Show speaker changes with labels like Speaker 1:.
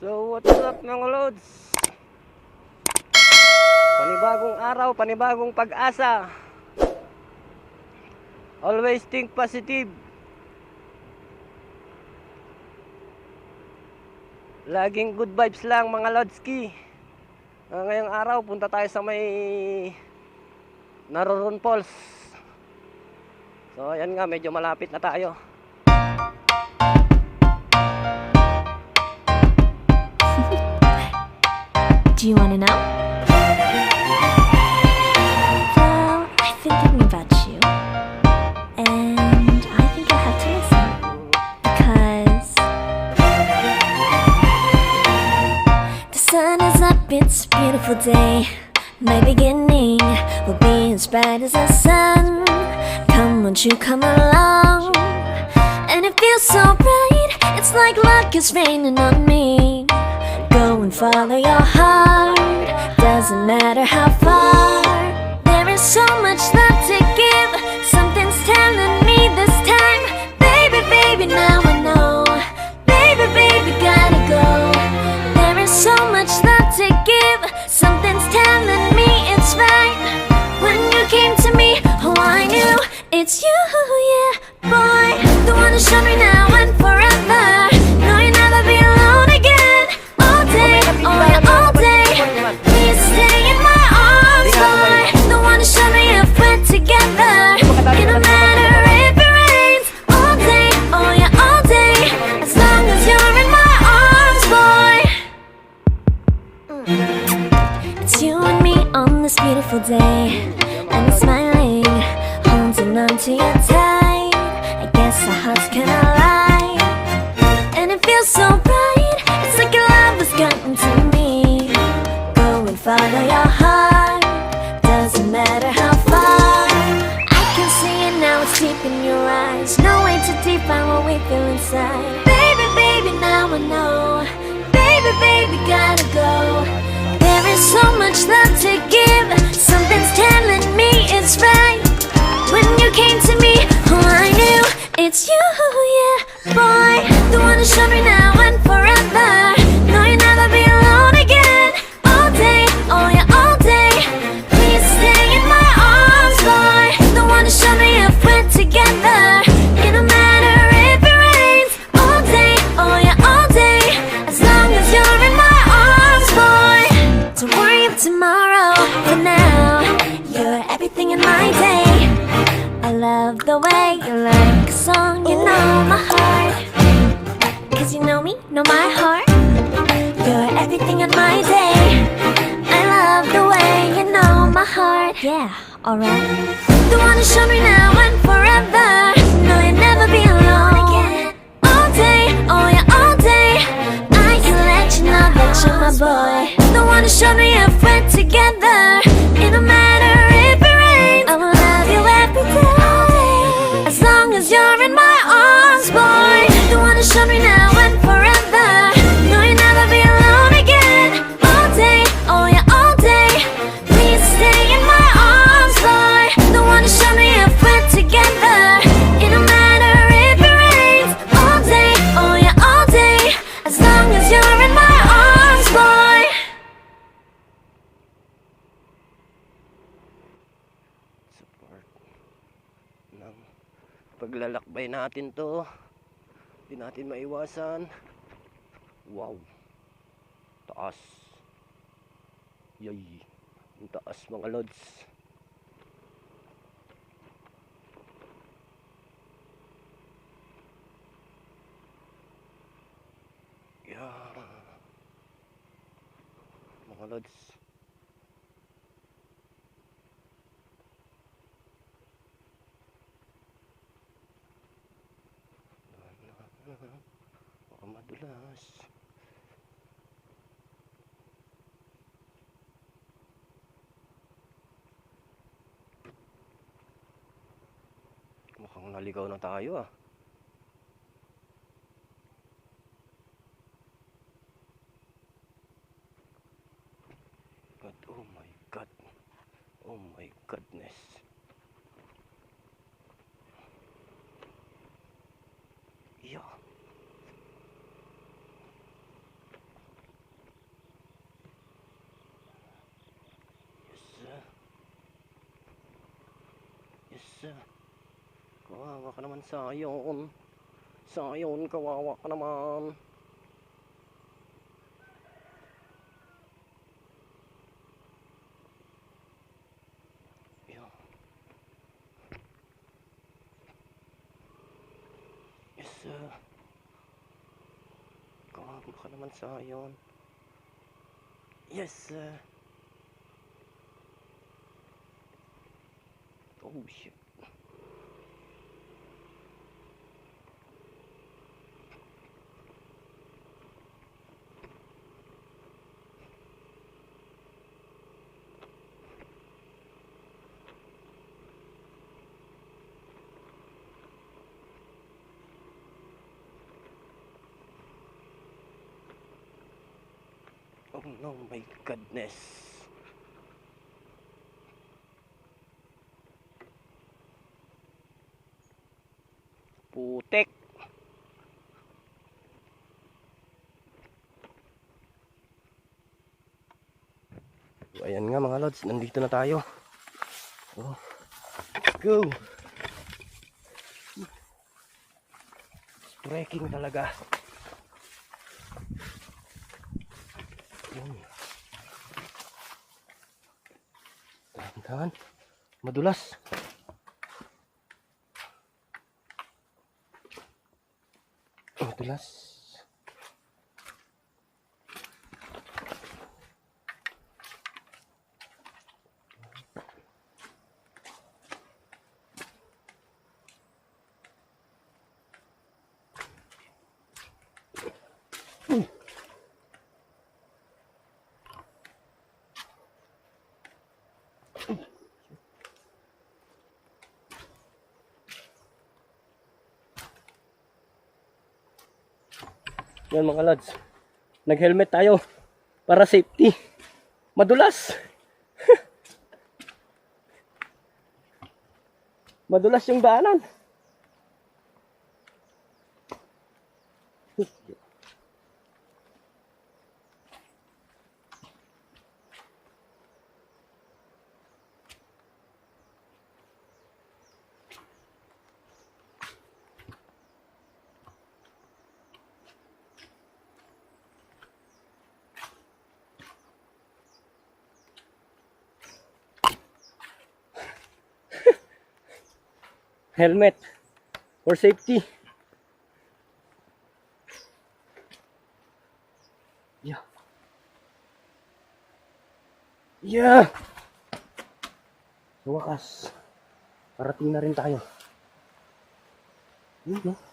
Speaker 1: So what's up mga lods? Panibagong araw, panibagong pag-asa. Always think positive. Laging good vibes lang mga lodskie. Ngayong araw punta tayo sa may Naruron Falls. So ayan nga, medyo malapit na tayo.
Speaker 2: Do you want to know? Well, I've been thinking about you, and I think I have to listen, because the sun is up, it's a beautiful day. My beginning will be as bright as the sun. Come, won't you come along? And it feels so bright, it's like luck is raining on me. Go and follow your heart, doesn't matter how far. There is so much love to give, something's telling me this time. Baby, baby, now I know. Baby, baby, gotta go. There is so much love to give, something's telling me it's right. When you came to me, oh I knew it's you, yeah, boy. The one who showed me now and forever. No, you'll never be alone again. All day, oh yeah, all day. Please stay in my arms, boy. The one who showed me if we're together. It don't matter if it rains. All day, oh yeah, all day. As long as you're in my arms, boy. It's you and me on this beautiful day, and I'm smiling, holding on to you tight. I guess our hearts can align, and it feels so bright. It's like your love has gotten to me. Go and follow your heart, doesn't matter how far. I can see it now, it's deep in your eyes. No way to define what we feel inside. Baby, baby, now I know. Baby, baby, gotta go. There is so much love to give, something's telling me it's right. When you came to me, oh I knew it's you, yeah, boy. The one who showed me now and forever. No, you'll never be alone again. All day, oh yeah, all day. Please stay in my arms, boy. The one who showed me if we're together. It don't matter if it rains. All day, oh yeah, all day. As long as you're in my arms, boy. Don't worry of tomorrow, for now you're everything in my day. I love the way you like a song, you know my heart. Cause you know me, know my heart. You're everything in my day. I love the way you know my heart. Yeah, alright. The one who showed me now and forever. No, you'll never be alone again. All day, oh yeah, all day. I can let you know that you're my boy. The one who showed me if we're together. It don't matter if it rains. I will love you every day. As long as you're in my arms, boy. The one who showed me now and forever. No, you'll never be alone again. All day, oh yeah, all day. Please stay in my arms, boy. The one who showed me if we're together. It don't matter if it rains. All day, oh yeah, all day. As long as you're in my arms, boy.
Speaker 1: Support ng paglalakbay natin to. Hindi natin maiwasan. Wow, taas. Yay, ang taas mga lods. Yeah, mga lods. Baka madulas. Mukhang naligaw na tayo ah. But oh my god. Oh my goodness. Yeah. Kawawa ka naman sa ayon. Sa ayon, kawawa ka naman. Yan. Yes, kawawa ka naman sa ayon. Yes, oh shit. Oh no, my goodness. Putek. So, ayan nga mga lods, nandito na tayo. Oh, let's go. Trekking talaga. Dahan-dahan. Madulas. Madulas. Yan mga lods, nag-helmet tayo para safety. Madulas. Madulas yung daanan. Helmet for safety. Yeah. Yeah. Sa wakas, parating na rin tayo. Yun, no?